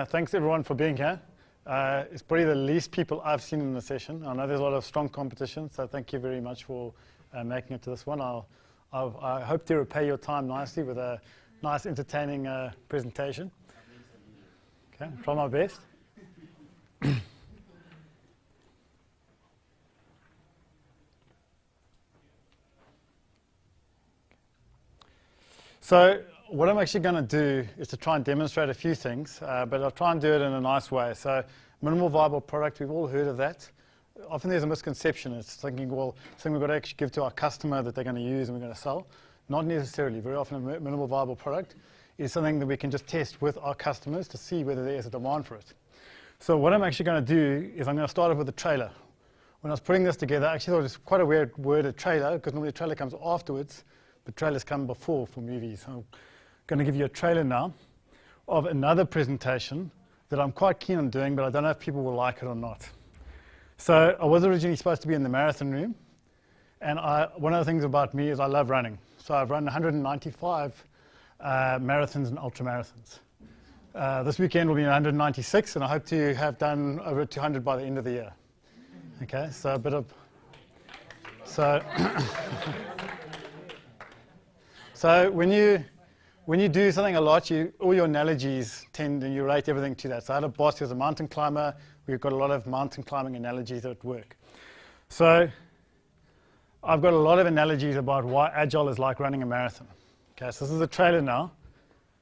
Thanks everyone for being here. It's probably the least people I've seen in the session. I know there's a lot of strong competition, so thank you very much for making it to this one. I hope to repay your time nicely with a nice, entertaining presentation. Okay, try my best. So what I'm actually going to do is to try and demonstrate a few things, but I'll try and do it in a nice way. So minimal viable product, we've all heard of that. Often there's a misconception. It's thinking, well, something we've got to actually give to our customer that they're going to use and we're going to sell. Not necessarily. Very often a minimal viable product is something that we can just test with our customers to see whether there is a demand for it. So what I'm actually going to do is I'm going to start off with a trailer. When I was putting this together, I actually thought it was quite a weird word, a trailer, because normally a trailer comes afterwards, but trailers come before for movies. So I'm going to give you a trailer now of another presentation that I'm quite keen on doing, but I don't know if people will like it or not. So I was originally supposed to be in the marathon room, and one of the things about me is I love running. So I've run 195 marathons and ultramarathons. This weekend will be 196, and I hope to have done over 200 by the end of the year. Okay, so a bit of... So when you do something a lot, all your analogies tend, and you relate everything to that. So I had a boss who was a mountain climber. We've got a lot of mountain climbing analogies at work. So I've got a lot of analogies about why Agile is like running a marathon. Okay, so this is a trailer now.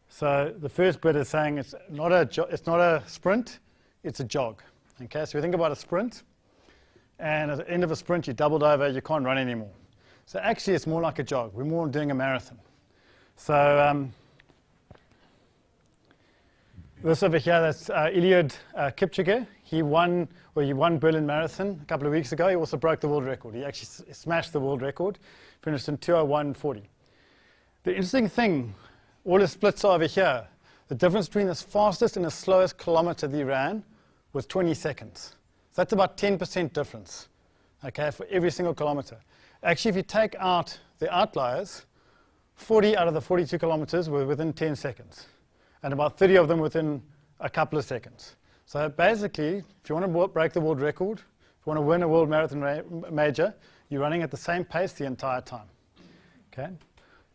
So the first bit is saying it's not a sprint, it's a jog. Okay, so we think about a sprint, and at the end of a sprint, you doubled over, you can't run anymore. So actually, it's more like a jog. We're more doing a marathon. So this over here, that's Eliud Kipchoge. He won Berlin Marathon a couple of weeks ago. He also broke the world record. He actually smashed the world record, finished in 2:01:40. The interesting thing, all the splits are over here. The difference between the fastest and the slowest kilometer that he ran was 20 seconds. So that's about 10% difference, okay, for every single kilometer. Actually, if you take out the outliers, 40 out of the 42 kilometers were within 10 seconds, and about 30 of them within a couple of seconds. So basically, if you want to break the world record, if you want to win a world marathon major, you're running at the same pace the entire time. Okay?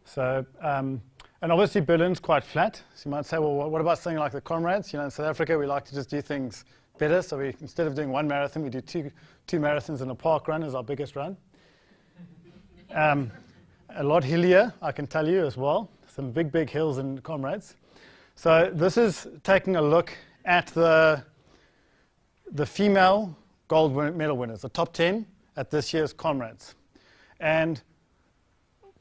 So, and obviously Berlin's quite flat. So you might say, well, what about something like the Comrades? You know, in South Africa, we like to just do things better. So instead of doing one marathon, we do two marathons and a park run is our biggest run. A lot hillier, I can tell you as well. Some big, big hills in Comrades. So this is taking a look at the female gold medal winners, the top 10 at this year's Comrades. And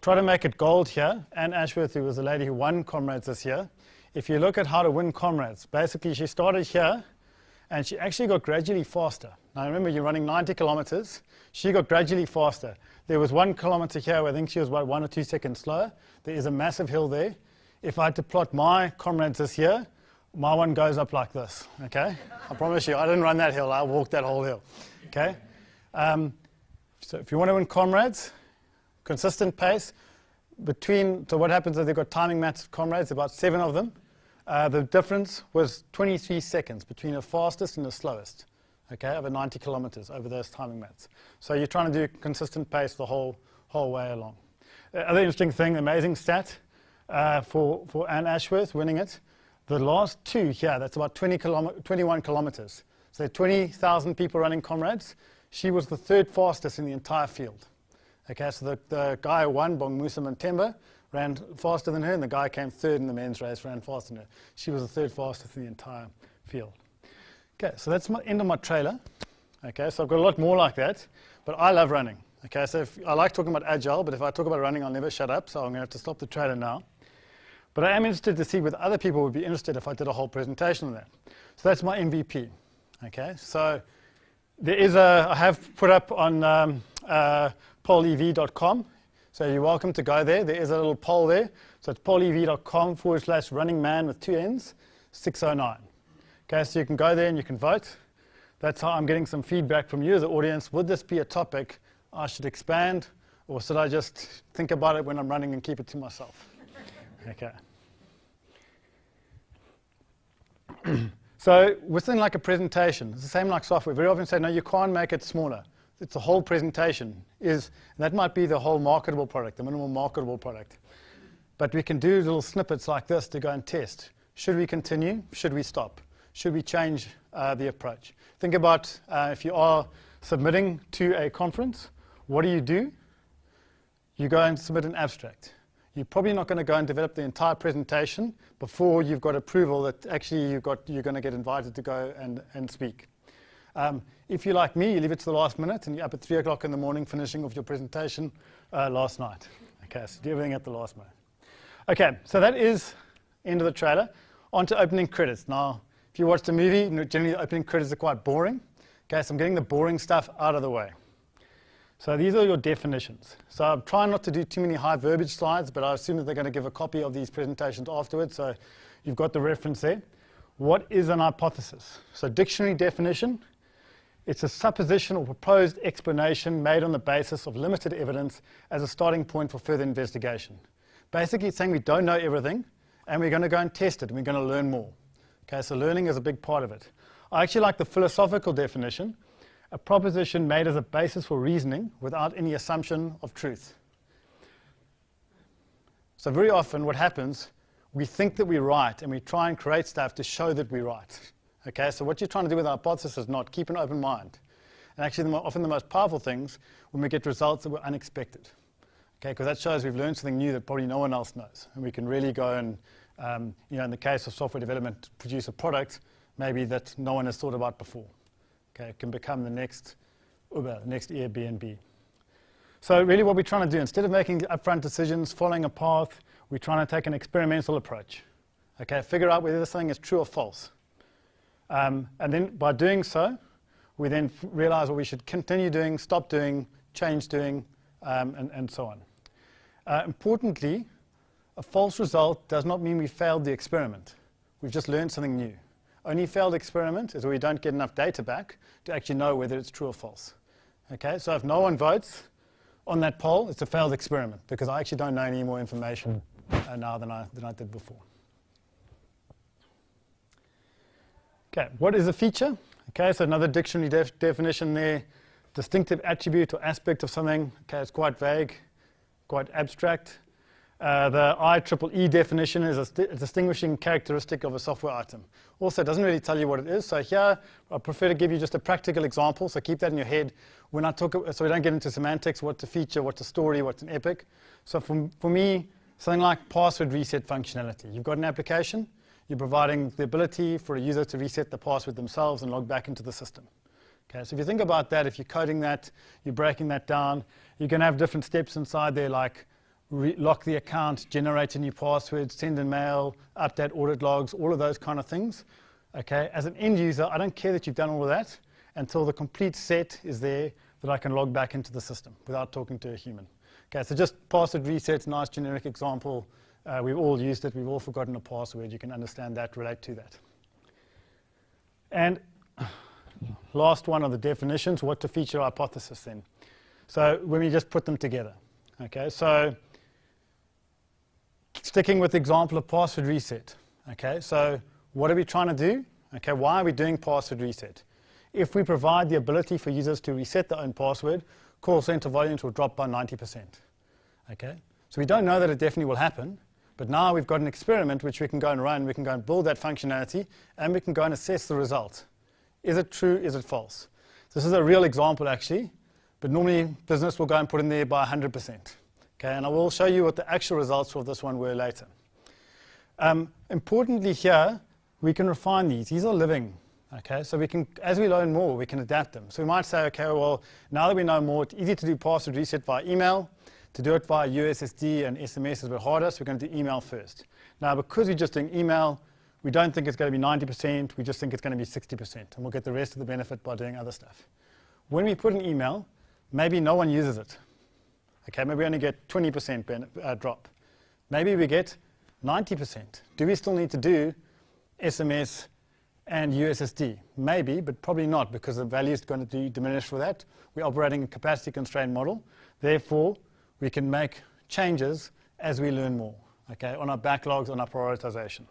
try to make it gold here. Anne Ashworth, who was the lady who won Comrades this year, if you look at how to win Comrades, basically she started here, and she actually got gradually faster. Now remember, you're running 90 kilometers. She got gradually faster. There was 1 kilometer here where I think she was about 1 or 2 seconds slower. There is a massive hill there. If I had to plot my Comrades this year, my one goes up like this, okay? I promise you, I didn't run that hill. I walked that whole hill, okay? So if you want to win Comrades, consistent pace, so what happens is they've got timing mats of Comrades, about 7 of them. The difference was 23 seconds between the fastest and the slowest, okay, over 90 kilometers over those timing mats. So you're trying to do consistent pace the whole way along. The other interesting thing, amazing stat for Anne Ashworth winning it, the last two here, that's about 21 kilometers. So 20,000 people running Comrades. She was the 3rd fastest in the entire field. Okay, so the guy who won, Bongmusa Mthemba, ran faster than her, and the guy came 3rd in the men's race, ran faster than her. She was the 3rd fastest in the entire field. Okay, so that's my end of my trailer. Okay, so I've got a lot more like that, but I love running. Okay, so I like talking about Agile, but if I talk about running, I'll never shut up, so I'm going to have to stop the trailer now. But I am interested to see whether other people would be interested if I did a whole presentation on that. So that's my MVP. Okay, so there is I have put up on pollev.com. So you're welcome to go there. There is a little poll there. So it's pollev.com/runningman with 2 N's, 609. Okay, so you can go there and you can vote. That's how I'm getting some feedback from you as an audience. Would this be a topic I should expand, or should I just think about it when I'm running and keep it to myself? Okay. So with something like a presentation, it's the same like software. Very often say, no, you can't make it smaller. It's the whole presentation. That might be the whole marketable product, the minimal marketable product. But we can do little snippets like this to go and test. Should we continue? Should we stop? Should we change the approach? Think about if you are submitting to a conference, what do? You go and submit an abstract. You're probably not going to go and develop the entire presentation before you've got approval that actually you're going to get invited to go and speak. If you're like me, you leave it to the last minute and you're up at 3 o'clock in the morning finishing off your presentation last night. Okay, so do everything at the last minute. Okay, so that is end of the trailer. On to opening credits. Now, if you watch the movie, generally the opening credits are quite boring. Okay, so I'm getting the boring stuff out of the way. So these are your definitions. So I'm trying not to do too many high verbiage slides, but I assume that they're going to give a copy of these presentations afterwards, so you've got the reference there. What is an hypothesis? So dictionary definition, it's a supposition or proposed explanation made on the basis of limited evidence as a starting point for further investigation. Basically, it's saying we don't know everything, and we're going to go and test it, and we're going to learn more. Okay, so learning is a big part of it. I actually like the philosophical definition, a proposition made as a basis for reasoning without any assumption of truth. So very often what happens, we think that we're right, and we try and create stuff to show that we're right. Okay, so what you're trying to do with a hypothesis is not keep an open mind. And actually, often the most powerful things when we get results that were unexpected. Okay, because that shows we've learned something new that probably no one else knows. And we can really go and, in the case of software development, produce a product maybe that no one has thought about before. Okay, it can become the next Uber, the next Airbnb. So really what we're trying to do, instead of making upfront decisions, following a path, we're trying to take an experimental approach. Okay, figure out whether this thing is true or false. And then by doing so, we then realize what we should continue doing, stop doing, change doing, and so on. Importantly, a false result does not mean we failed the experiment. We've just learned something new. Only failed experiment is where we don't get enough data back to actually know whether it's true or false. Okay, so if no one votes on that poll, it's a failed experiment because I actually don't know any more information now than I did before. Okay, what is a feature? Okay, so another dictionary definition there. Distinctive attribute or aspect of something. Okay, it's quite vague, quite abstract. The IEEE definition is a distinguishing characteristic of a software item. Also, it doesn't really tell you what it is. So here, I prefer to give you just a practical example. So keep that in your head when I talk. So we don't get into semantics. What's a feature? What's a story? What's an epic? So for me, something like password reset functionality. You've got an application. You're providing the ability for a user to reset the password themselves and log back into the system. Okay, so if you think about that, if you're coding that, you're breaking that down, you can have different steps inside there like lock the account, generate a new password, send a mail, update audit logs, all of those kind of things. Okay, as an end user, I don't care that you've done all of that until the complete set is there that I can log back into the system without talking to a human. Okay, so just password resets, nice generic example. We've all used it. We've all forgotten a password. You can understand that, relate to that. And last one of the definitions, what's a feature hypothesis then? So when we just put them together. Okay, so sticking with the example of password reset. Okay, so what are we trying to do? Okay, why are we doing password reset? If we provide the ability for users to reset their own password, call center volumes will drop by 90%. Okay, so we don't know that it definitely will happen, but now we've got an experiment which we can go and run. We can go and build that functionality, and we can go and assess the result. Is it true? Is it false? This is a real example, actually, but normally business will go and put in there by 100%. Okay, and I will show you what the actual results for this one were later. Importantly here, we can refine these. These are living. Okay, so we can, as we learn more, we can adapt them. So we might say, okay, well, now that we know more, it's easy to do password reset via email. To do it via USSD and SMS is a bit harder, so we're going to do email first. Now, because we're just doing email, we don't think it's going to be 90%, we just think it's going to be 60%, and we'll get the rest of the benefit by doing other stuff. When we put an email, maybe no one uses it. Okay, maybe we only get 20% drop. Maybe we get 90%. Do we still need to do SMS and USSD? Maybe, but probably not, because the value is going to diminish for that. We're operating a capacity-constrained model. Therefore, we can make changes as we learn more, okay, on our backlogs, on our prioritization.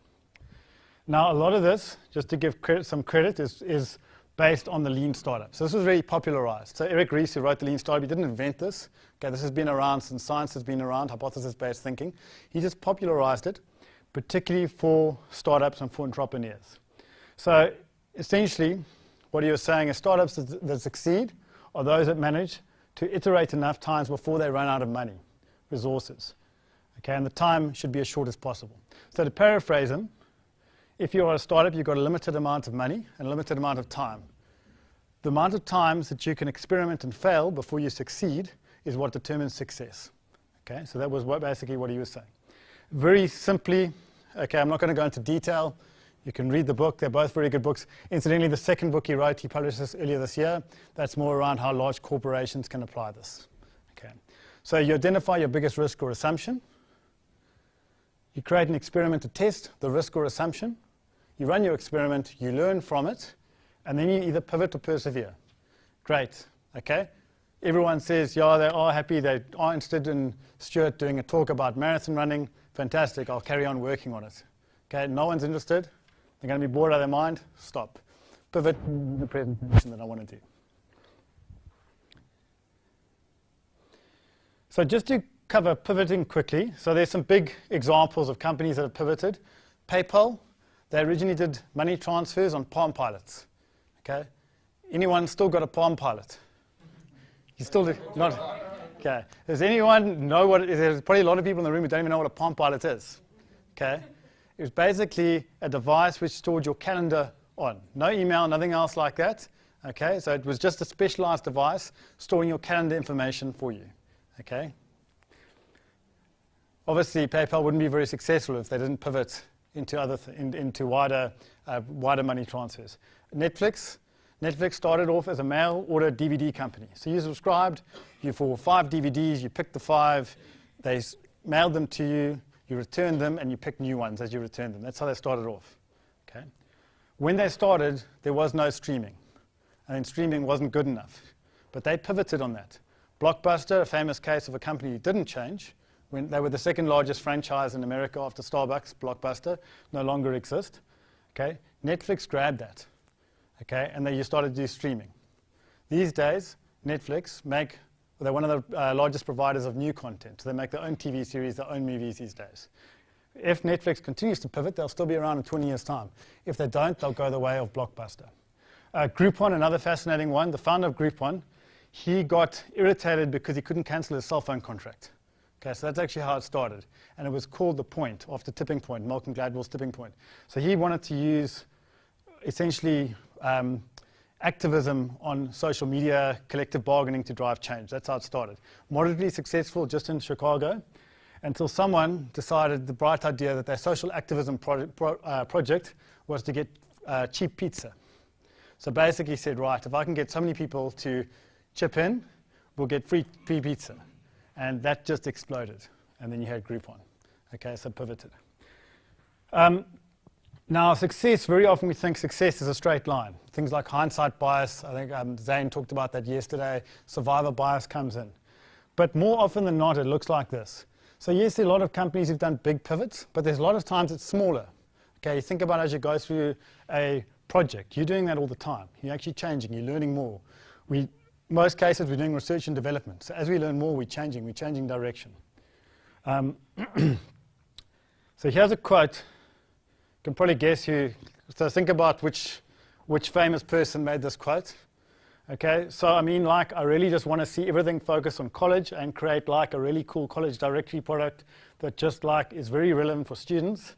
Now, a lot of this, just to give some credit, is based on the lean startup. So this was really popularized. So Eric Ries, who wrote the lean startup, he didn't invent this. Okay, this has been around since science has been around, hypothesis-based thinking. He just popularized it, particularly for startups and for entrepreneurs. So essentially, what he was saying is startups that succeed are those that manage to iterate enough times before they run out of money, resources. Okay, and the time should be as short as possible. So to paraphrase him, if you're a startup, you've got a limited amount of money and a limited amount of time. The amount of times that you can experiment and fail before you succeed is what determines success. Okay, so that was basically what he was saying. Very simply, okay, I'm not going to go into detail. You can read the book. They're both very good books. Incidentally, the second book he wrote, he published this earlier this year. That's more around how large corporations can apply this. Okay, so you identify your biggest risk or assumption. You create an experiment to test the risk or assumption. You run your experiment, you learn from it, and then you either pivot or persevere. Great, okay? Everyone says, yeah, they are happy, they are interested in Stuart doing a talk about marathon running. Fantastic, I'll carry on working on it. Okay, no one's interested. They're going to be bored out of their mind. Stop. Pivot the presentation that I want to do. So just to cover pivoting quickly. So there's some big examples of companies that have pivoted. PayPal, they originally did money transfers on Palm Pilots. Okay, anyone still got a Palm Pilot? You still do not? Okay. Does anyone know what it is? There's probably a lot of people in the room who don't even know what a Palm Pilot is. Okay, it was basically a device which stored your calendar on. No email, nothing else like that. Okay, so it was just a specialized device storing your calendar information for you. Okay. Obviously, PayPal wouldn't be very successful if they didn't pivot into wider money transfers. Netflix started off as a mail order DVD company. So you subscribed, for 5 DVDs, you picked the 5, they mailed them to you, you returned them, and you picked new ones as you returned them. That's how they started off. Okay. When they started, there was no streaming, and then streaming wasn't good enough. But they pivoted on that. Blockbuster, a famous case of a company who didn't change. When they were the second largest franchise in America after Starbucks, Blockbuster, no longer exist. Okay, Netflix grabbed that. Okay, and then you started to do streaming. These days, Netflix they're one of the largest providers of new content. So they make their own TV series, their own movies these days. If Netflix continues to pivot, they'll still be around in 20 years' time. If they don't, they'll go the way of Blockbuster. Groupon, another fascinating one. The founder of Groupon, he got irritated because he couldn't cancel his cell phone contract. Okay, so that's actually how it started. And it was called The Point, after Tipping Point, Malcolm Gladwell's Tipping Point. So he wanted to use, essentially, activism on social media, collective bargaining to drive change. That's how it started. Moderately successful just in Chicago, until someone decided the bright idea that their social activism project was to get cheap pizza. So basically said, right, if I can get so many people to chip in, we'll get free pizza. And that just exploded. And then you had Groupon. Okay, so pivoted. Now, success, very often we think success is a straight line. Things like hindsight bias, I think Zane talked about that yesterday, survivor bias comes in. But more often than not, it looks like this. So yes, there are a lot of companies who've done big pivots, but there's a lot of times it's smaller. Okay, you think about it as you go through a project. You're doing that all the time. You're actually changing, you're learning more. Most cases, we're doing research and development. So as we learn more, we're changing direction. So here's a quote. You can probably guess who. So think about which famous person made this quote. Okay, so I mean, I really just want to see everything focus on college and create a really cool college directory product that just is very relevant for students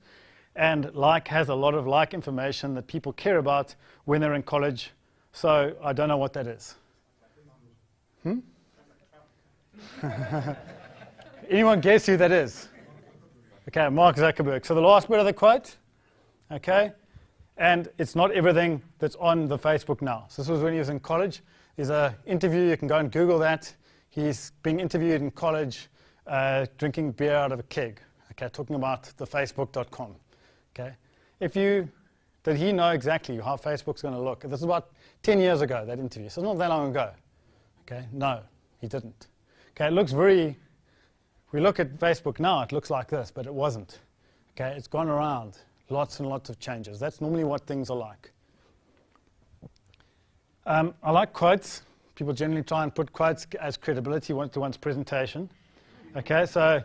and has a lot of information that people care about when they're in college. So I don't know what that is. Anyone guess who that is? Okay, Mark Zuckerberg. So the last bit of the quote, okay, and it's not everything that's on the Facebook now. So this was when he was in college. There's an interview, you can go and Google that. He's being interviewed in college, drinking beer out of a keg, okay, talking about the Facebook.com, okay. Did he know exactly how Facebook's going to look? This is about 10 years ago, that interview, so it's not that long ago. Okay, no, he didn't. Okay, it looks if we look at Facebook now, it looks like this, but it wasn't. Okay, it's gone around Lots and lots of changes. That's normally what things are like. I like quotes. People generally try and put quotes as credibility to one's presentation. Okay, so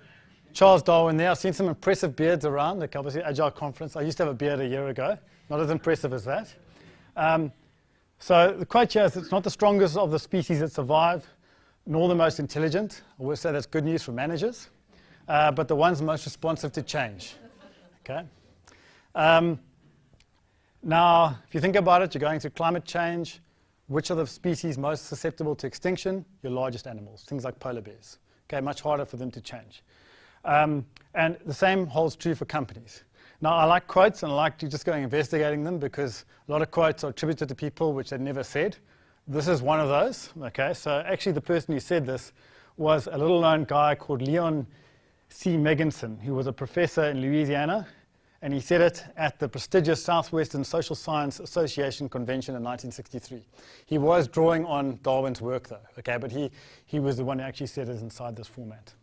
Charles Darwin there. I've seen some impressive beards around, like obviously Agile Conference. I used to have a beard a year ago. Not as impressive as that. So the quote here is, it's not the strongest of the species that survive, nor the most intelligent. I always say that's good news for managers, but the ones most responsive to change. Okay. Now, if you think about it, you're going through climate change. Which are the species most susceptible to extinction? Your largest animals, things like polar bears. Okay, much harder for them to change. And the same holds true for companies. Now, I like quotes, and I like just going investigating them because a lot of quotes are attributed to people which they never said. This is one of those. Okay, so actually the person who said this was a little-known guy called Leon C. Megginson, who was a professor in Louisiana, and he said it at the prestigious Southwestern Social Science Association convention in 1963. He was drawing on Darwin's work, though, okay, but he was the one who actually said it inside this format.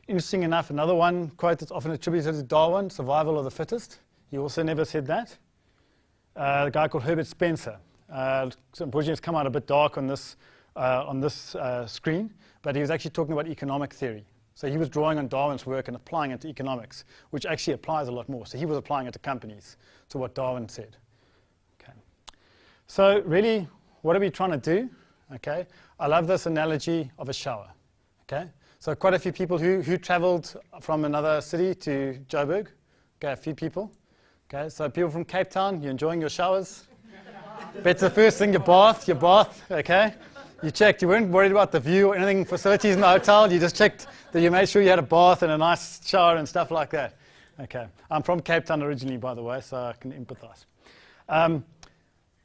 Interesting enough, another one quote that's often attributed to Darwin, survival of the fittest. He also never said that. A guy called Herbert Spencer. So unfortunately, it's come out a bit dark on this screen, but he was actually talking about economic theory. So he was drawing on Darwin's work and applying it to economics, which actually applies a lot more. So he was applying it to companies, to what Darwin said. Okay. So really, what are we trying to do? Okay. I love this analogy of a shower. Okay. So quite a few people who traveled from another city to Joburg. Okay, a few people. Okay, so people from Cape Town, you're enjoying your showers. That's the first thing, your bath, okay? You checked, you weren't worried about the view or anything, facilities in the hotel, you just checked that you made sure you had a bath and a nice shower and stuff like that. Okay, I'm from Cape Town originally, by the way, so I can empathize.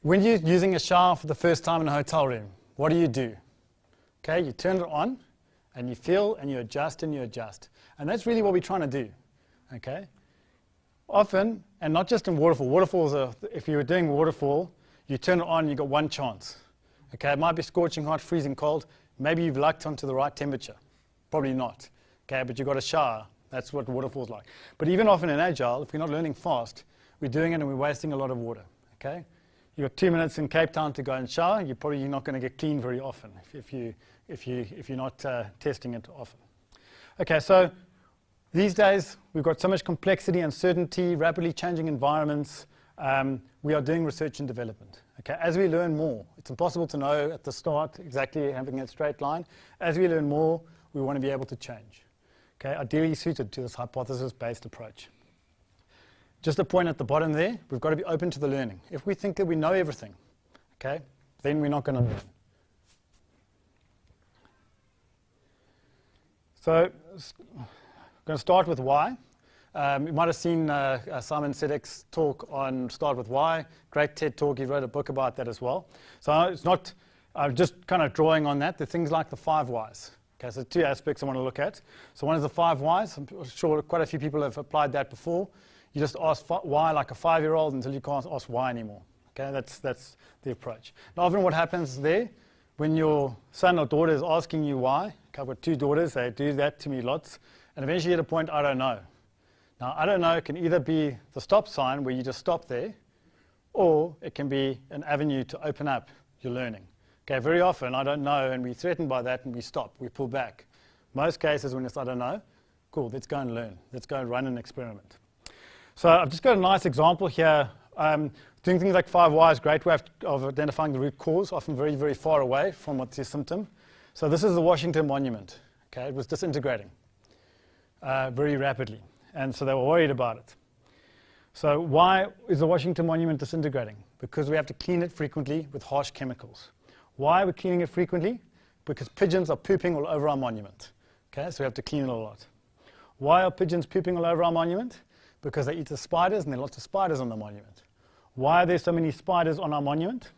When you're using a shower for the first time in a hotel room, what do? Okay, you turn it on, and you feel, and you adjust, and you adjust. And that's really what we're trying to do, okay? Often, and not just in waterfall. Waterfalls are, if you were doing waterfall, you turn it on, you've got one chance. Okay, it might be scorching hot, freezing cold. Maybe you've lucked onto the right temperature. Probably not. Okay, but you've got a shower. That's what waterfall's like. But even often in Agile, if we're not learning fast, we're doing it and we're wasting a lot of water. Okay? You've got 2 minutes in Cape Town to go and shower. You're probably not going to get clean very often if you're not testing it often. Okay, so these days we've got so much complexity, uncertainty, rapidly changing environments. We are doing research and development. Okay, as we learn more, it's impossible to know at the start exactly having a straight line. As we learn more, we want to be able to change. Okay, ideally suited to this hypothesis-based approach. Just a point at the bottom there, we've got to be open to the learning. If we think that we know everything, okay, then we're not going to learn. So I'm going to start with why. You might have seen Simon Sinek's talk on Start With Why. Great TED talk. He wrote a book about that as well. So it's not just kind of drawing on that. The things like the 5 whys. Okay, so 2 aspects I want to look at. So one is the 5 whys. I'm sure quite a few people have applied that before. You just ask why like a 5-year-old until you can't ask why anymore. Okay, that's the approach. Now, often what happens there, when your son or daughter is asking you why, okay, I've got 2 daughters, they do that to me lots, and eventually you get a point, I don't know. Now, I don't know can either be the stop sign where you just stop there, or it can be an avenue to open up your learning. Okay, very often I don't know, and we're threatened by that, and we stop, we pull back. Most cases when it's I don't know, cool, let's go and learn. Let's go and run an experiment. So I've just got a nice example here. Doing things like 5 whys, great way of identifying the root cause, often very, very far away from what's the symptom. So this is the Washington Monument. Okay, it was disintegrating very rapidly, and so they were worried about it. So why is the Washington Monument disintegrating? Because we have to clean it frequently with harsh chemicals. Why are we cleaning it frequently? Because pigeons are pooping all over our monument. Okay, so we have to clean it a lot. Why are pigeons pooping all over our monument? Because they eat the spiders, and there are lots of spiders on the monument. Why are there so many spiders on our monument?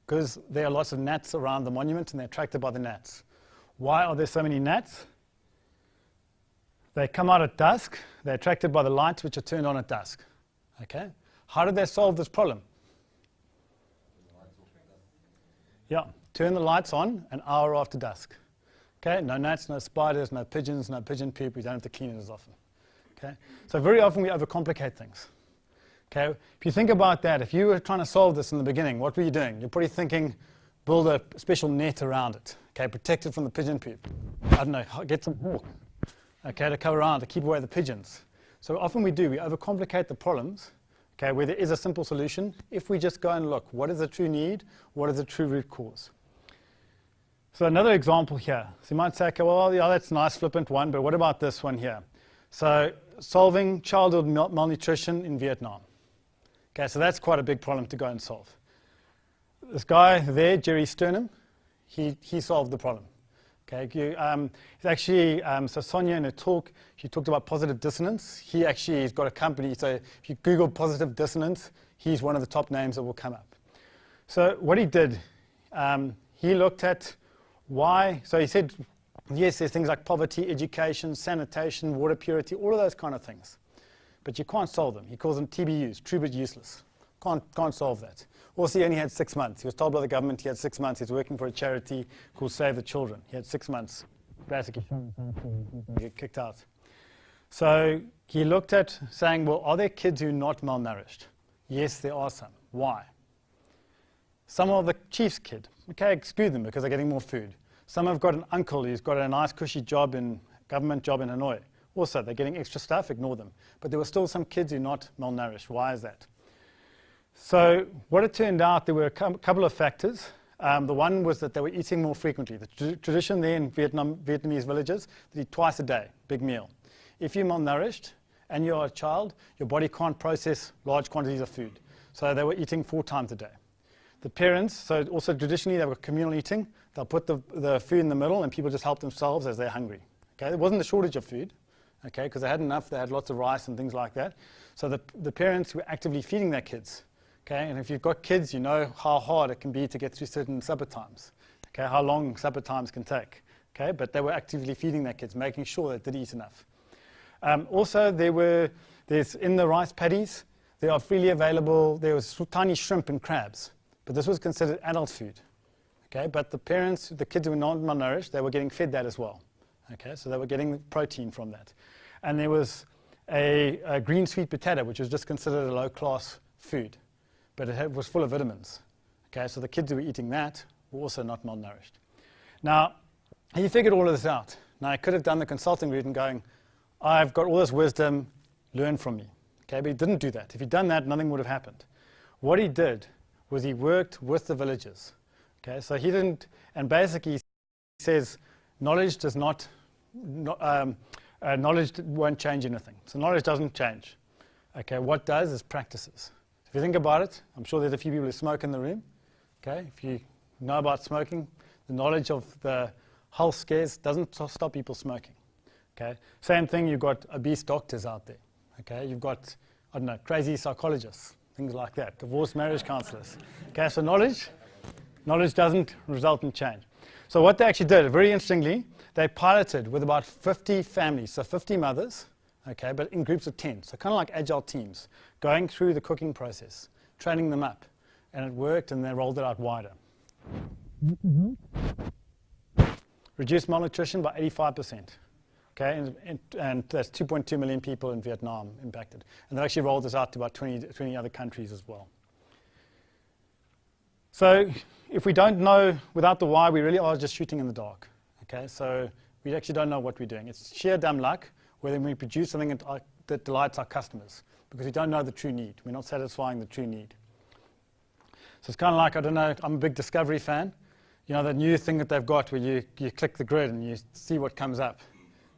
Because there are lots of gnats around the monument, and they're attracted by the gnats. Why are there so many gnats? They come out at dusk. They're attracted by the lights, which are turned on at dusk. Okay? How did they solve this problem? Yeah, turn the lights on an hour after dusk. Okay, no gnats, no spiders, no pigeons, no pigeon poop. We don't have to clean it as often. Okay? So very often we overcomplicate things. Okay? If you think about that, if you were trying to solve this in the beginning, what were you doing? You're probably thinking, build a special net around it, okay? Protect it from the pigeon poop. I don't know, get some hawk, okay, to cover around to keep away the pigeons. So often we overcomplicate the problems, okay, where there is a simple solution. If we just go and look, what is the true need? What is the true root cause? So another example here. So you might say, okay, well, yeah, that's a nice flippant one, but what about this one here? So solving childhood malnutrition in Vietnam. Okay, so that's quite a big problem to go and solve. This guy there, Jerry Sternum, he solved the problem. Okay, it's actually, so Sonia in her talk, she talked about positive dissonance. He's got a company, so if you Google positive dissonance, he's one of the top names that will come up. So what he did, he looked at why, so he said, yes, there's things like poverty, education, sanitation, water purity, all of those kind of things. But you can't solve them. He calls them TBUs, true but useless. Can't solve that. Also, he only had 6 months. He was told by the government he had 6 months. He's working for a charity called Save the Children. He had 6 months. Basically, get kicked out. So he looked at saying, well, are there kids who are not malnourished? Yes, there are some. Why? Some are the chief's kid. Okay, exclude them because they're getting more food. Some have got an uncle who's got a nice cushy government job in Hanoi. Also, they're getting extra stuff, ignore them. But there were still some kids who are not malnourished. Why is that? So what it turned out, there were a couple of factors. The one was that they were eating more frequently. The tradition there in Vietnamese villages, they eat twice a day, big meal. If you're malnourished and you're a child, your body can't process large quantities of food. So they were eating 4 times a day. The parents, so also traditionally they were communal eating. They'll put the food in the middle and people just help themselves as they're hungry. Okay? There wasn't a shortage of food. Okay, because they had enough, they had lots of rice and things like that. So the parents were actively feeding their kids. Okay, and if you've got kids, you know how hard it can be to get through certain supper times. Okay, how long supper times can take. Okay, but they were actively feeding their kids, making sure that they did eat enough. Also, there's in the rice paddies, they are freely available. There was tiny shrimp and crabs, but this was considered adult food. Okay, but the parents, the kids who were not malnourished, they were getting fed that as well. Okay, so they were getting protein from that. And there was a green sweet potato, which was just considered a low-class food, but it was full of vitamins. Okay, so the kids who were eating that were also not malnourished. Now, he figured all of this out. Now, I could have done the consulting route and going, I've got all this wisdom, learn from me. Okay, but he didn't do that. If he'd done that, nothing would have happened. What he did was he worked with the villagers. Okay, so he didn't, and basically he says, knowledge does not, knowledge won't change anything. So knowledge doesn't change. Okay, what does is practices. If you think about it, I'm sure there's a few people who smoke in the room. Okay, if you know about smoking, the knowledge of the health scares doesn't stop people smoking. Okay, same thing, you've got obese doctors out there. Okay, you've got, I don't know, crazy psychologists, things like that, divorce marriage counselors. Okay, so knowledge doesn't result in change. So what they actually did, very interestingly, they piloted with about 50 families, so 50 mothers, okay, but in groups of 10, so kind of like agile teams, going through the cooking process, training them up, and it worked, and they rolled it out wider. Reduced malnutrition by 85%, okay, and that's 2.2 million people in Vietnam impacted. And they actually rolled this out to about 20 other countries as well. So if we don't know without the why, we really are just shooting in the dark. Okay, so we actually don't know what we're doing. It's sheer dumb luck whether we produce something that delights our customers because we don't know the true need. We're not satisfying the true need. So it's kind of like, I don't know, I'm a big Discovery fan. You know, that new thing that they've got where you click the grid and you see what comes up.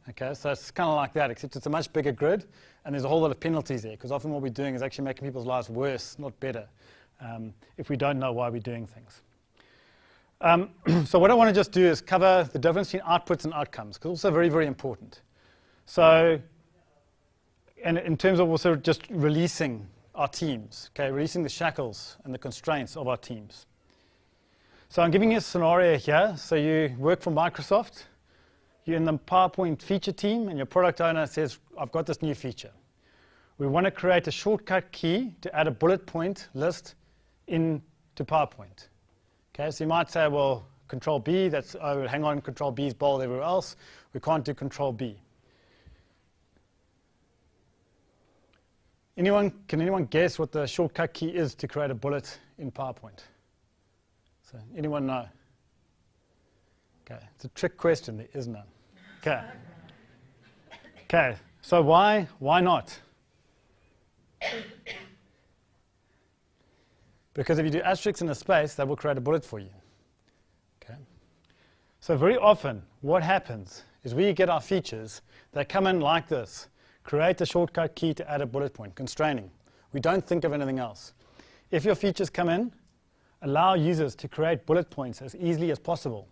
Okay, so it's kind of like that, except it's a much bigger grid and there's a whole lot of penalties there because often what we're doing is actually making people's lives worse, not better, if we don't know why we're doing things. So what I want to just do is cover the difference between outputs and outcomes, because it's also very, very important. So, and in terms of also just releasing our teams, okay, releasing the shackles and the constraints of our teams. So I'm giving you a scenario here. So you work for Microsoft, you're in the PowerPoint feature team, and your product owner says, I've got this new feature. We want to create a shortcut key to add a bullet point list into PowerPoint. Okay, so you might say, well, Control B, that's, oh, hang on, Control B is bold everywhere else. We can't do Control B. Can anyone guess what the shortcut key is to create a bullet in PowerPoint? So anyone know? Okay, it's a trick question. There is none. Okay. Okay. So why not? Because if you do asterisks in a space, that will create a bullet for you. Okay. So very often, what happens is we get our features that come in like this. Create a shortcut key to add a bullet point, constraining. We don't think of anything else. If your features come in, allow users to create bullet points as easily as possible.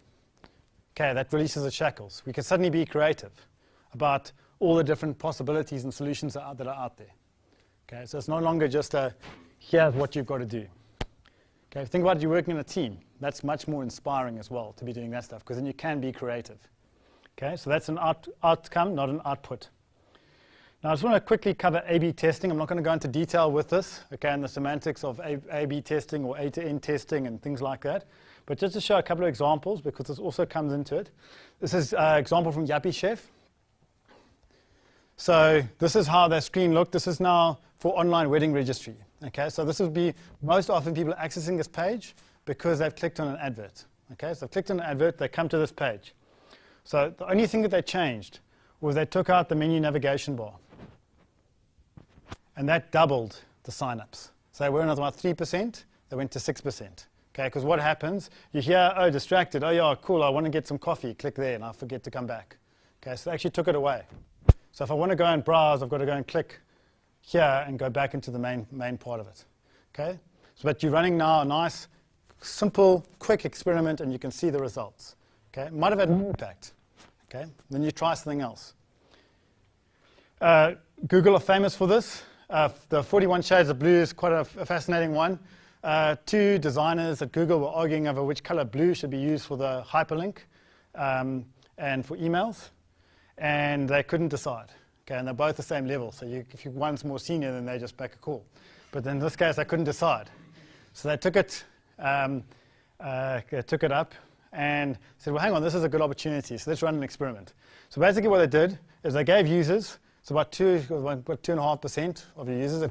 Okay, that releases the shackles. We can suddenly be creative about all the different possibilities and solutions that are out there. Okay, so it's no longer just here's what you've got to do. Okay, think about it, you're working in a team. That's much more inspiring as well to be doing that stuff, because then you can be creative. Okay, so that's an outcome, not an output. Now, I just want to quickly cover A/B testing. I'm not going to go into detail with this, okay, and the semantics of A/B testing or A-to-N testing and things like that. But just to show a couple of examples, because this also comes into it. This is an example from Yappy Chef. So this is how their screen looked. This is now for online wedding registry. Okay, so this would be most often people accessing this page because they've clicked on an advert. Okay, so they've clicked on an advert, they come to this page. So the only thing that they changed was they took out the menu navigation bar. And that doubled the signups. So they were at about 3%, they went to 6%. Okay, because what happens, you hear, oh, distracted, oh yeah, cool, I want to get some coffee, click there, and I forget to come back. Okay, so they actually took it away. So if I want to go and browse, I've got to go and click here and go back into the main part of it. Okay, so but you're running now a nice, simple, quick experiment, and you can see the results. Okay, might have had an impact. Okay, then you try something else. Google are famous for this. The 41 Shades of Blue is quite a fascinating one. Two designers at Google were arguing over which color blue should be used for the hyperlink and for emails, and they couldn't decide. Okay, and they're both the same level, so if one's more senior, then they just back a call. But in this case, they couldn't decide. So they took it up and said, well, hang on, this is a good opportunity, so let's run an experiment. So basically what they did is they gave users, so about 2.5% of your users, if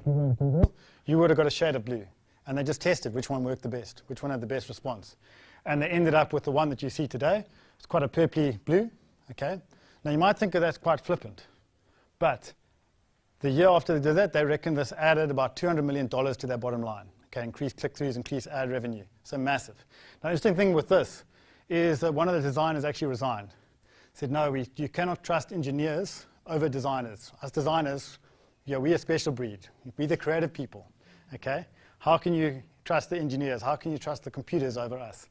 you would have got a shade of blue. And they just tested which one worked the best, which one had the best response. And they ended up with the one that you see today. It's quite a purpley blue. Okay. Now you might think that that's quite flippant. But the year after they did that, they reckon this added about $200 million to their bottom line. Okay, increased click-throughs, increased ad revenue. So massive. Now the interesting thing with this is that one of the designers actually resigned. Said, no, you cannot trust engineers over designers. Us designers, we're a special breed. We're the creative people. Okay? How can you trust the engineers? How can you trust the computers over us?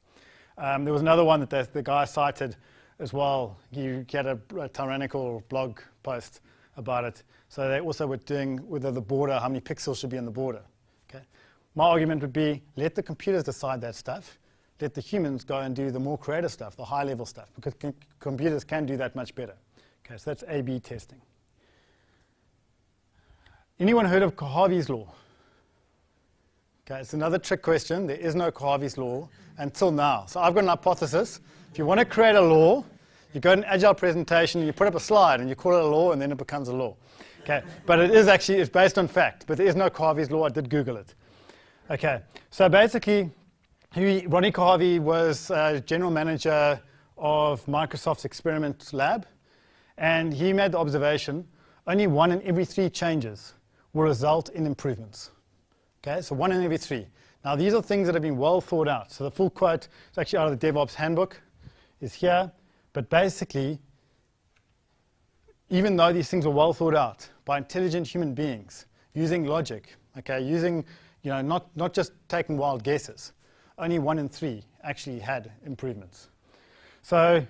There was another one that the guy cited as well. He had a tyrannical blog post about it. So they also were doing whether the border, how many pixels should be in the border. Okay? My argument would be, let the computers decide that stuff. Let the humans go and do the more creative stuff, the high-level stuff, because computers can do that much better. Okay, so that's A/B testing. Anyone heard of Carveys Law? Okay, it's another trick question. There is no Carveys Law until now. So I've got an hypothesis. If you want to create a law, you go to an agile presentation and you put up a slide and you call it a law and then it becomes a law. Okay, but it's based on fact, but there is no Carveys Law. I did Google it. Okay, so basically, Ronnie Carvey was general manager of Microsoft's experiment lab, and he made the observation, only 1 in every 3 changes will result in improvements. Okay, so 1 in every 3. Now these are things that have been well thought out. So the full quote is actually out of the DevOps handbook, is here. But basically, even though these things were well thought out by intelligent human beings, using logic, okay, using, not just taking wild guesses, only 1 in 3 actually had improvements. So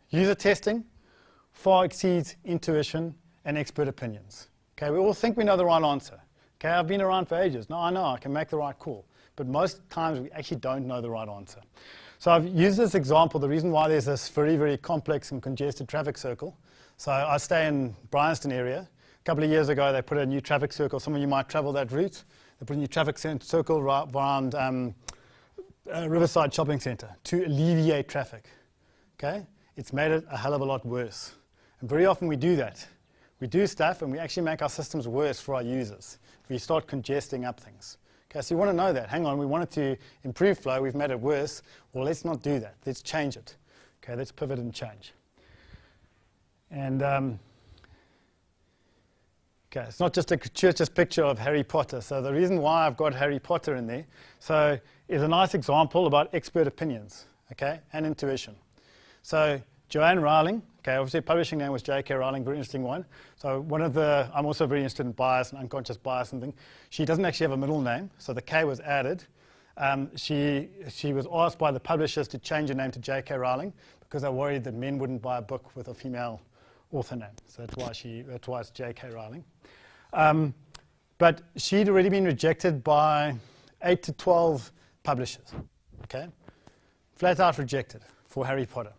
user testing far exceeds intuition and expert opinions. Okay, we all think we know the right answer. Okay, I've been around for ages. Now I know I can make the right call. But most times we actually don't know the right answer. So I've used this example, the reason why there's this very, very complex and congested traffic circle. So I stay in Bryanston area. A couple of years ago, they put a new traffic circle. Some of you might travel that route. They put a new traffic circle around Riverside Shopping Centre to alleviate traffic. Okay? It's made it a hell of a lot worse. And very often we do that. We do stuff and we actually make our systems worse for our users. We start congesting up things. Okay, so you want to know that. Hang on, we wanted to improve flow, we've made it worse. Well, let's not do that. Let's change it. Okay, let's pivot and change. And okay, it's not just a gratuitous picture of Harry Potter. So the reason why I've got Harry Potter in there, so is a nice example about expert opinions, okay, and intuition. So Joanne Rowling, okay, obviously her publishing name was J.K. Rowling, very interesting one. So I'm also very interested in bias and unconscious bias and things. She doesn't actually have a middle name, so the K was added. She was asked by the publishers to change her name to J.K. Rowling because they're worried that men wouldn't buy a book with a female author name. So that's why it's J.K. Rowling. But she'd already been rejected by 8 to 12 publishers, okay? Flat out rejected for Harry Potter.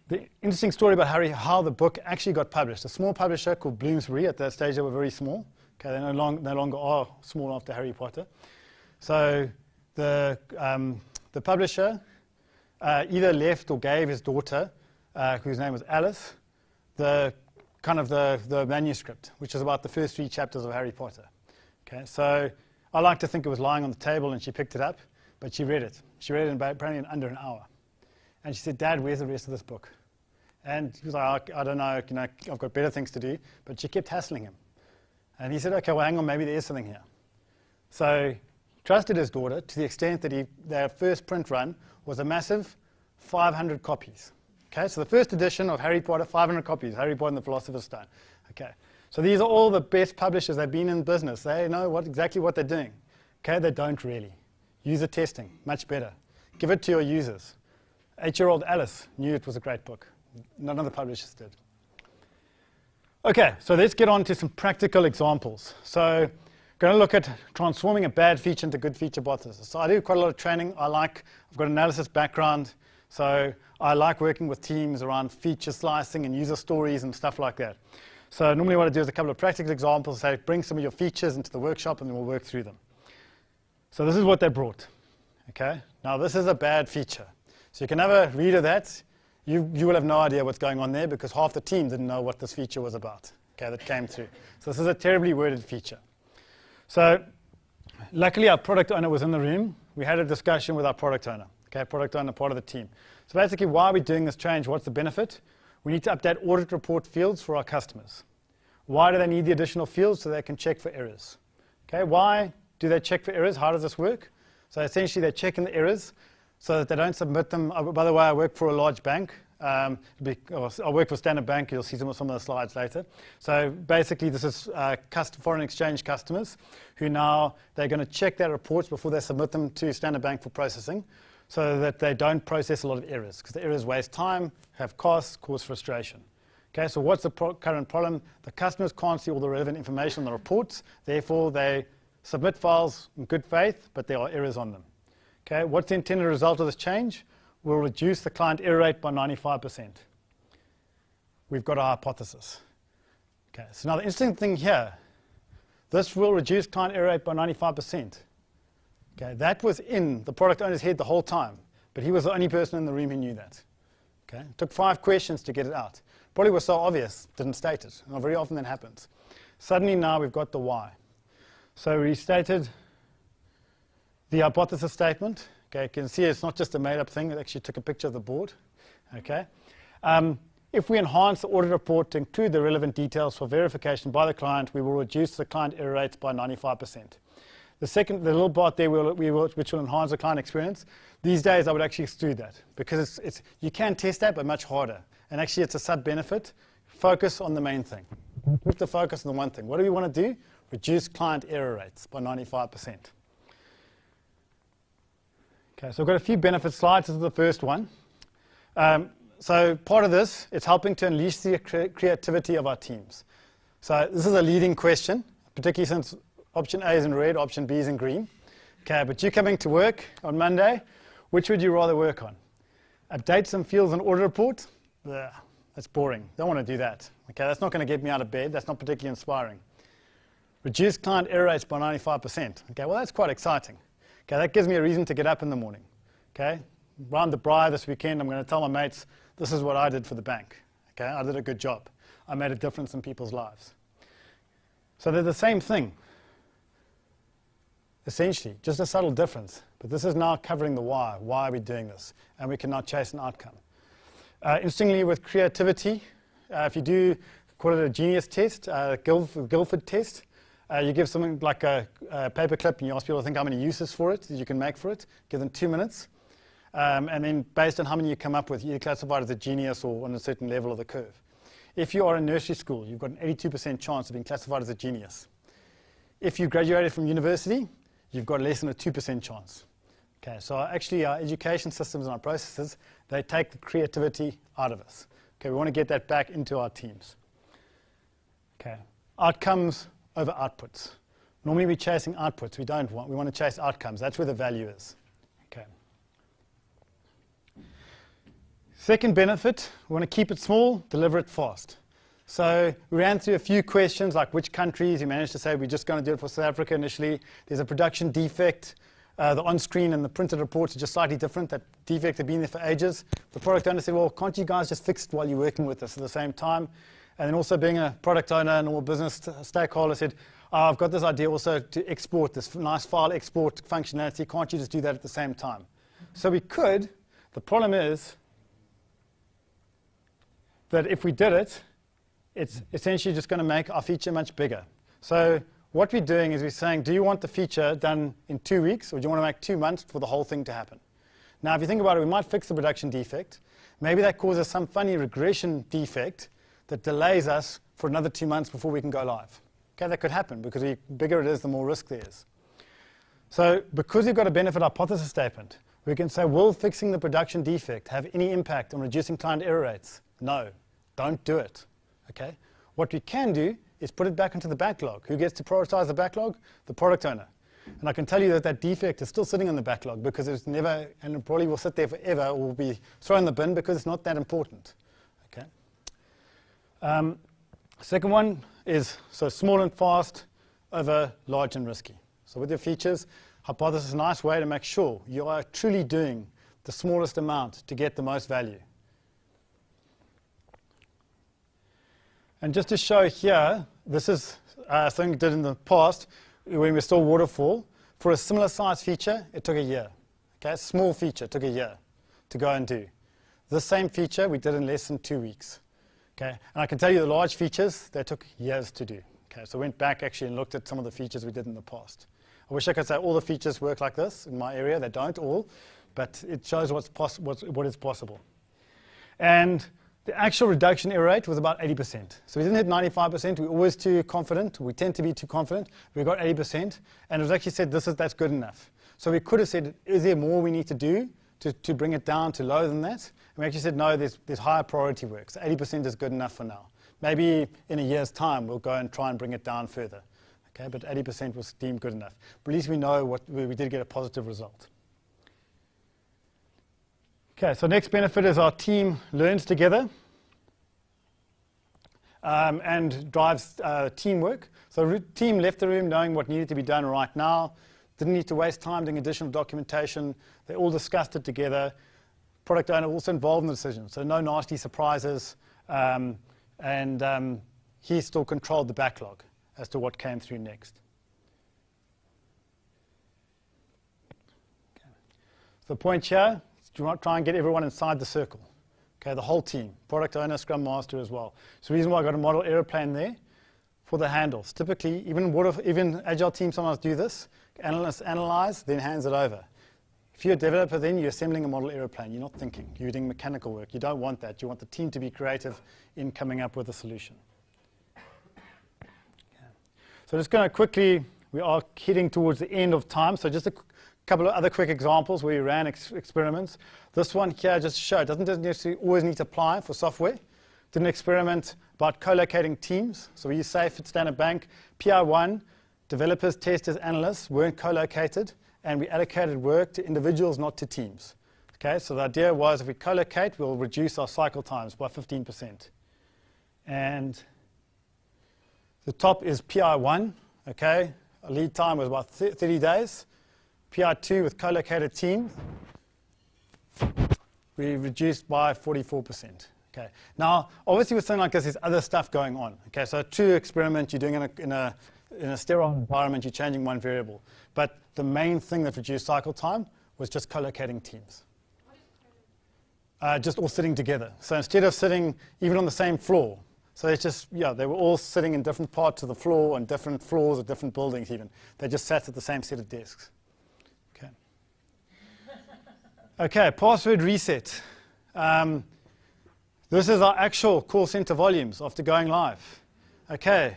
The interesting story about how the book actually got published. A small publisher called Bloomsbury, at that stage they were very small. Okay, they no longer are small after Harry Potter. So the publisher either left or gave his daughter, whose name was Alice, the manuscript, which is about the first 3 chapters of Harry Potter. Okay, so I like to think it was lying on the table and she picked it up, but she read it. She read it apparently in under an hour. And she said, "Dad, where's the rest of this book?" And he was like, "I don't know, I've got better things to do." But she kept hassling him. And he said, "Okay, well, hang on, maybe there is something here." So he trusted his daughter to the extent that their first print run was a massive 500 copies. Okay, so the first edition of Harry Potter, 500 copies, Harry Potter and the Philosopher's Stone. Okay, so these are all the best publishers. They've been in business. They know exactly what they're doing. Okay, they don't really. User testing, much better. Give it to your users. 8-year-old Alice knew it was a great book. None of the publishers did. Okay, so let's get on to some practical examples. So going to look at transforming a bad feature into good feature hypothesis. So I do quite a lot of training. I've got an analysis background, so I like working with teams around feature slicing and user stories and stuff like that. So normally what I do is a couple of practical examples, say bring some of your features into the workshop and then we'll work through them. So this is what they brought. Okay, now this is a bad feature. So you can have a read of that. You will have no idea what's going on there because half the team didn't know what this feature was about, okay, that came through. So this is a terribly worded feature. So luckily our product owner was in the room. We had a discussion with our product owner, okay, product owner, part of the team. So basically, why are we doing this change? What's the benefit? We need to update audit report fields for our customers. Why do they need the additional fields? So they can check for errors. Okay, why do they check for errors? How does this work? So essentially, they're checking the errors so that they don't submit them. By the way, I work for a large bank. I work for Standard Bank. You'll see some of the slides later. So basically, this is foreign exchange customers who now they're going to check their reports before they submit them to Standard Bank for processing so that they don't process a lot of errors because the errors waste time, have costs, cause frustration. Okay, so what's the current problem? The customers can't see all the relevant information on the reports. Therefore, they submit files in good faith, but there are errors on them. Okay, what's the intended result of this change? We'll reduce the client error rate by 95%. We've got a hypothesis. Okay, so now the interesting thing here, this will reduce client error rate by 95%. Okay, that was in the product owner's head the whole time, but he was the only person in the room who knew that. Okay, it took 5 questions to get it out. Probably was so obvious, didn't state it. And very often that happens. Suddenly now we've got the why. So we stated the hypothesis statement. Okay, you can see it's not just a made-up thing. It actually took a picture of the board. Okay, if we enhance the audit report to include the relevant details for verification by the client, we will reduce the client error rates by 95%. The little part there, which will enhance the client experience. These days, I would actually exclude that because you can test that, but much harder. And actually, it's a sub-benefit. Focus on the main thing. Put the focus on the one thing. What do we want to do? Reduce client error rates by 95%. Okay, so I've got a few benefit slides. This is the first one. So part of this, it's helping to unleash the creativity of our teams. So this is a leading question, particularly since option A is in red, option B is in green. Okay, but you're coming to work on Monday. Which would you rather work on? Update some fields and audit report? Ugh, that's boring. Don't want to do that. Okay, that's not going to get me out of bed. That's not particularly inspiring. Reduce client error rates by 95%. Okay, well, that's quite exciting. Okay, that gives me a reason to get up in the morning. Okay, round the braai this weekend, I'm going to tell my mates, this is what I did for the bank. Okay, I did a good job. I made a difference in people's lives. So they're the same thing, essentially, just a subtle difference. But this is now covering the why. Why are we doing this? And we can now chase an outcome. Interestingly, with creativity, if you do call it a genius test, Guilford test, you give something like a paper clip and you ask people to think how many uses for it that you can make for it. Give them 2 minutes. And then based on how many you come up with, you're classified as a genius or on a certain level of the curve. If you are in nursery school, you've got an 82% chance of being classified as a genius. If you graduated from university, you've got less than a 2% chance. Okay, so actually our education systems and our processes, they take the creativity out of us. Okay, we want to get that back into our teams. Okay, outcomes over outputs. Normally we're chasing outputs. We want to chase outcomes. That's where the value is. Okay. Second benefit, we want to keep it small, deliver it fast. So we ran through a few questions like which countries. You managed to say we're just going to do it for South Africa initially. There's a production defect. The on-screen and the printed reports are just slightly different. That defect had been there for ages. The product owner said, well, can't you guys just fix it while you're working with us at the same time? And then also being a product owner and all business stakeholder said, oh, I've got this idea also to export this nice file export functionality. Can't you just do that at the same time? So we could. The problem is that if we did it, it's essentially just going to make our feature much bigger. So what we're doing is we're saying, do you want the feature done in 2 weeks, or do you want to make 2 months for the whole thing to happen? Now, if you think about it, we might fix the production defect. Maybe that causes some funny regression defect that delays us for another 2 months before we can go live. Okay, that could happen because the bigger it is, the more risk there is. So because we've got a benefit hypothesis statement, we can say, will fixing the production defect have any impact on reducing client error rates? No, don't do it. Okay? What we can do is put it back into the backlog. Who gets to prioritize the backlog? The product owner. And I can tell you that that defect is still sitting in the backlog because it's never, and it probably will sit there forever or will be thrown in the bin because it's not that important. Okay? Second one is so small and fast over large and risky. So with your features, hypothesis is a nice way to make sure you are truly doing the smallest amount to get the most value. And just to show here, this is something we did in the past when we were still waterfall. For a similar size feature, it took a year. Okay, a small feature took a year to go and do. The same feature we did in less than 2 weeks. Okay, and I can tell you the large features, they took years to do. Okay, so I went back actually and looked at some of the features we did in the past. I wish I could say all the features work like this in my area. They don't all, but it shows what is possible. And the actual reduction error rate was about 80%. So we didn't hit 95%. We're always too confident. We tend to be too confident. We got 80%. And it was actually said, that's good enough. So we could have said, is there more we need to do to bring it down to lower than that? And we actually said, no, there's higher priority work. So 80% is good enough for now. Maybe in a year's time, we'll go and try and bring it down further. Okay, but 80% was deemed good enough. But at least we know we did get a positive result. Okay, so next benefit is our team learns together and drives teamwork. So the team left the room knowing what needed to be done right now, didn't need to waste time doing additional documentation. They all discussed it together. Product owner also involved in the decision, so no nasty surprises, and he still controlled the backlog as to what came through next. Okay. So the point here, to try and get everyone inside the circle. Okay, the whole team, product owner, Scrum Master as well. So the reason why I got a model aeroplane there for the handles. Typically, even Agile teams sometimes do this. Analysts analyze, then hands it over. If you're a developer, then you're assembling a model aeroplane. You're not thinking. You're doing mechanical work. You don't want that. You want the team to be creative in coming up with a solution. Okay. So just going to quickly, we are heading towards the end of time. So just a couple of other quick examples where we ran experiments. This one here just to show it doesn't necessarily always need to apply for software. Did an experiment about co-locating teams. So we use SAFE at Standard Bank. PI1, developers, testers, analysts weren't co-located, and we allocated work to individuals, not to teams. Okay, so the idea was if we co-locate, we'll reduce our cycle times by 15%. And the top is PI1. Okay, our lead time was about 30 days. PI2 with co-located teams, we reduced by 44%. Okay. Now, obviously with something like this, there's other stuff going on. Okay, so a true experiment, you're doing in a sterile environment, you're changing one variable. But the main thing that reduced cycle time was just colocating teams. Just all sitting together. So instead of sitting even on the same floor, so it's just, yeah, they were all sitting in different parts of the floor on different floors of different buildings even. They just sat at the same set of desks. Okay. Okay, password reset. This is our actual call center volumes after going live. Okay,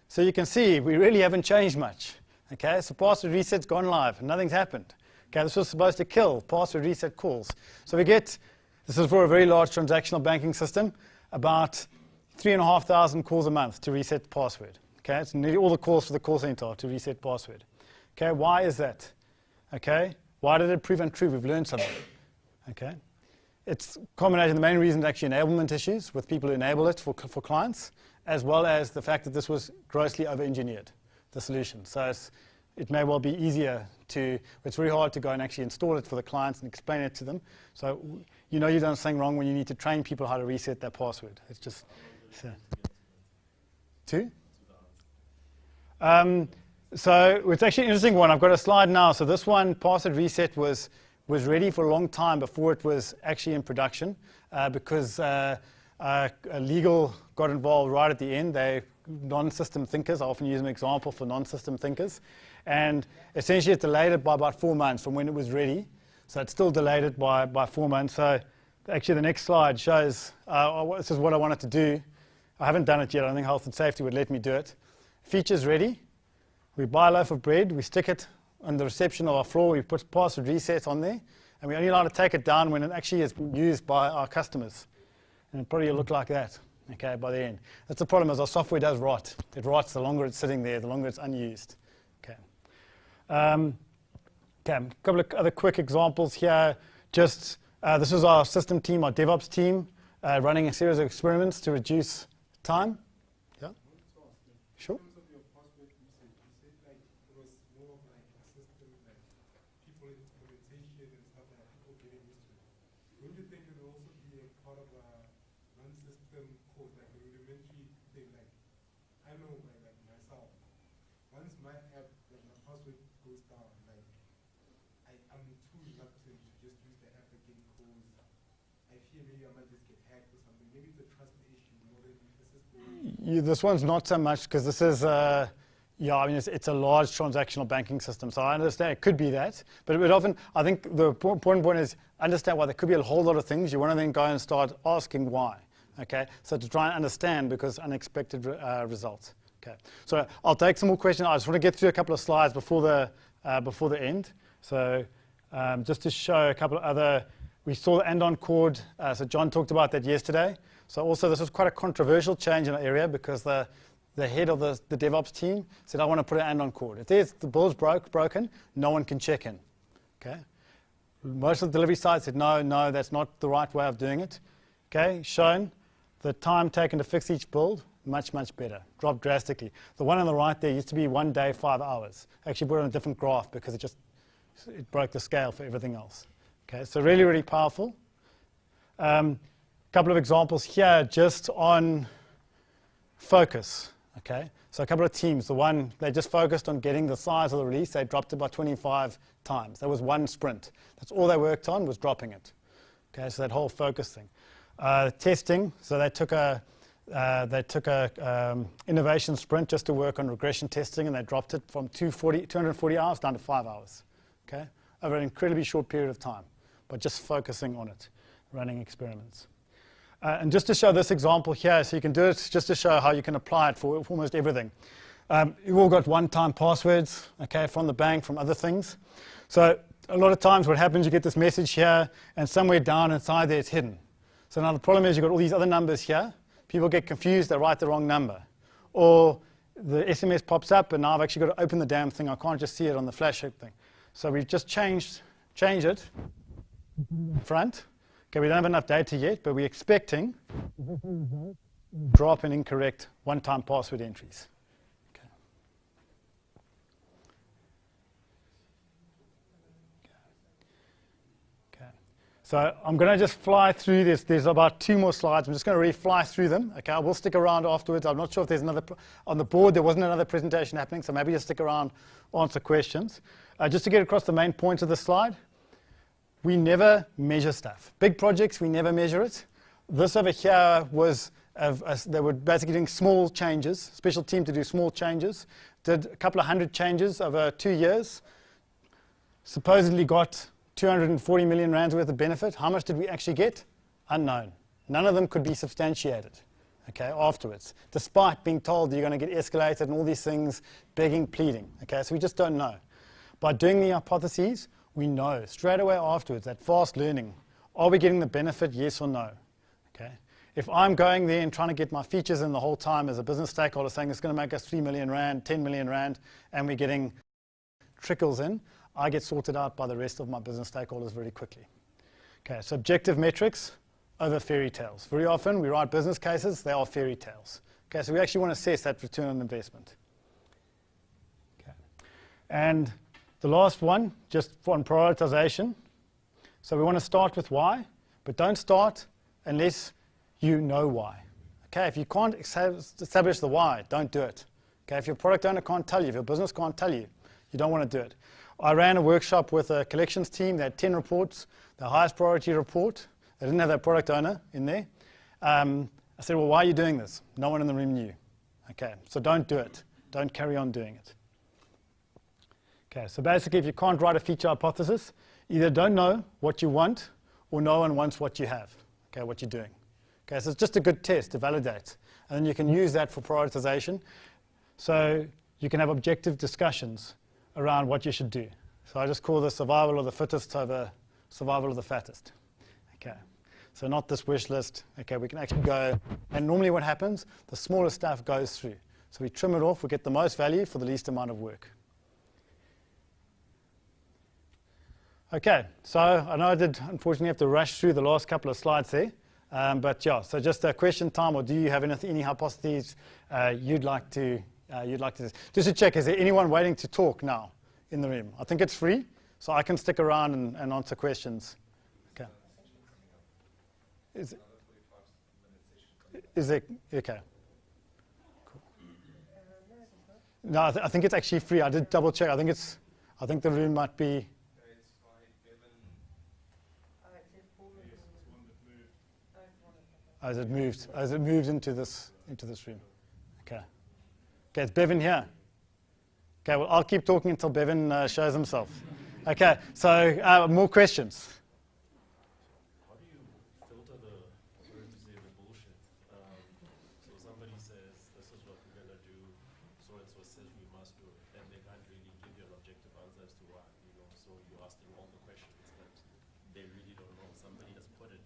so you can see we really haven't changed much. Okay, so password reset's gone live and nothing's happened. Okay, this was supposed to kill password reset calls. So we get, this is for a very large transactional banking system, about 3,500 calls a month to reset the password. Okay, it's nearly all the calls for the call center to reset password. Okay, why is that? Okay, why did it prove untrue? We've learned something. Okay, it's a combination. The main reason is actually enablement issues with people who enable it for clients, as well as the fact that this was grossly over-engineered, the solution. So it may well be easier to, it's very hard to go and actually install it for the clients and explain it to them. So you know you've done something wrong when you need to train people how to reset their password. It's just, so. Two? So it's actually an interesting one. I've got a slide now. So this one, password reset, was ready for a long time before it was actually in production because legal got involved right at the end. They're non-system thinkers. I often use an example for non-system thinkers. And essentially it delayed it by about 4 months from when it was ready. So it's still delayed it by 4 months. So actually the next slide shows this is what I wanted to do. I haven't done it yet. I think health and safety would let me do it. Feature's ready. We buy a loaf of bread. We stick it on the reception of our floor. We put password reset on there. And we only allow to take it down when it actually is used by our customers. And it probably will look like that, okay, by the end. That's the problem, is our software does rot. It rots the longer it's sitting there, the longer it's unused. Okay. Okay, a couple of other quick examples here. Just this is our system team, our DevOps team, running a series of experiments to reduce time. Yeah? Sure. This one's not so much because this is, yeah, I mean, it's a large transactional banking system. So I understand it could be that. But it would often, I think the important point is understand why there could be a whole lot of things. You want to then go and start asking why. Okay, so to try and understand because unexpected results. Okay, so I'll take some more questions. I just want to get through a couple of slides before the end. So just to show a couple of other, we saw the and-on chord. So John talked about that yesterday. So also this was quite a controversial change in our area because the head of the DevOps team said, I want to put an and-on chord. If the bill's broken, no one can check in. Okay. Most of the delivery sites said, no, that's not the right way of doing it. Okay, shown the time taken to fix each build, much better, dropped drastically. The one on the right there used to be 1 day, 5 hours. Actually put it on a different graph because it broke the scale for everything else. Okay, so really powerful. Couple of examples here just on focus. Okay, so a couple of teams. The one, they just focused on getting the size of the release. They dropped it by 25 times. That was one sprint. That's all they worked on was dropping it. Okay, so that whole focus thing. Testing, so they took a innovation sprint just to work on regression testing, and they dropped it from 240 hours down to 5 hours. Okay, over an incredibly short period of time, but just focusing on it, running experiments. And just to show this example here, so you can do it just to show how you can apply it for almost everything. You've all got one-time passwords, okay, from the bank, from other things. So a lot of times what happens, you get this message here, and somewhere down inside there it's hidden. So now the problem is you've got all these other numbers here. People get confused, they write the wrong number. Or the SMS pops up, and now I've actually got to open the damn thing. I can't just see it on the flash thing. So we've just change it front. Okay, we don't have enough data yet, but we're expecting drop in incorrect one-time password entries. Okay. Okay. So I'm going to just fly through this. There's about 2 more slides. I'm just going to really fly through them. Okay, I will stick around afterwards. I'm not sure if there's another, on the board there wasn't another presentation happening, so maybe just stick around, answer questions. Just to get across the main points of the slide, we never measure stuff. Big projects, we never measure it. This over here was, they were basically doing small changes, special team to do small changes, did a couple of 100 changes over 2 years, supposedly got 240 million rands worth of benefit. How much did we actually get? Unknown. None of them could be substantiated, okay, afterwards, despite being told that you're going to get escalated and all these things, begging, pleading, okay, so we just don't know. By doing the hypotheses, we know straight away afterwards, that fast learning, are we getting the benefit, yes or no, okay? If I'm going there and trying to get my features in the whole time as a business stakeholder saying it's going to make us 3 million rand, 10 million rand, and we're getting trickles in, I get sorted out by the rest of my business stakeholders very quickly. Okay, so objective metrics over fairy tales. Very often we write business cases, they are fairy tales. Okay, so we actually want to assess that return on investment. Okay. And the last one, just on prioritization. So we want to start with why, but don't start unless you know why. Okay, if you can't establish the why, don't do it. Okay, if your product owner can't tell you, if your business can't tell you, you don't want to do it. I ran a workshop with a collections team. They had 10 reports, the highest priority report. They didn't have their product owner in there. I said, well, why are you doing this? No one in the room knew. Okay, so don't do it. Don't carry on doing it. Okay, so basically, if you can't write a feature hypothesis, either don't know what you want or no one wants what you have, okay, what you're doing. Okay, so it's just a good test to validate. And then you can use that for prioritization. So you can have objective discussions around what you should do. So I just call this survival of the fittest over survival of the fattest. Okay, so not this wish list. Okay, we can actually go, and normally what happens, the smaller stuff goes through. So we trim it off, we get the most value for the least amount of work. Okay, so I know I did unfortunately have to rush through the last couple of slides there. But yeah, so just a question time, or do you have any hypotheses you'd like to just to check, is there anyone waiting to talk now in the room? I think it's free, so I can stick around and answer questions. Okay. Is it okay? Cool. No, I think it's actually free. I did double check. I think the room might be. As it moved into this room. Okay. Okay, it's Bevan here. Okay, well, I'll keep talking until Bevan shows himself. Okay, so more questions. How do you filter the bullshit? So somebody says, this is what we're going to do, so and so says we must do it, and they can't really give you an objective answer as to why, so you ask them all the questions, but they really don't know. Somebody has put it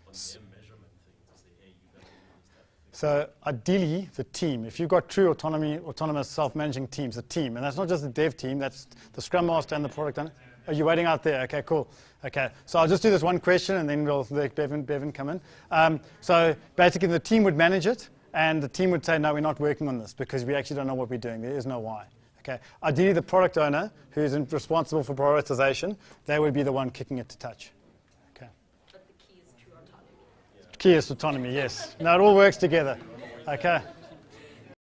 on their measurement thing to say, hey, you got to do this type of thing. So ideally, the team, if you've got true autonomous self-managing teams, the team, and that's not just the dev team, that's the Scrum Master and the product owner. Are you waiting out there? Okay, cool. Okay, so I'll just do this one question and then we'll let Bevan come in. So basically the team would manage it and the team would say, no, we're not working on this because we actually don't know what we're doing. There is no why. Okay. Ideally, the product owner, who's responsible for prioritization, they would be the one kicking it to touch. Okay. But the key is true autonomy. Key is autonomy, yes. Now it all works together. Okay.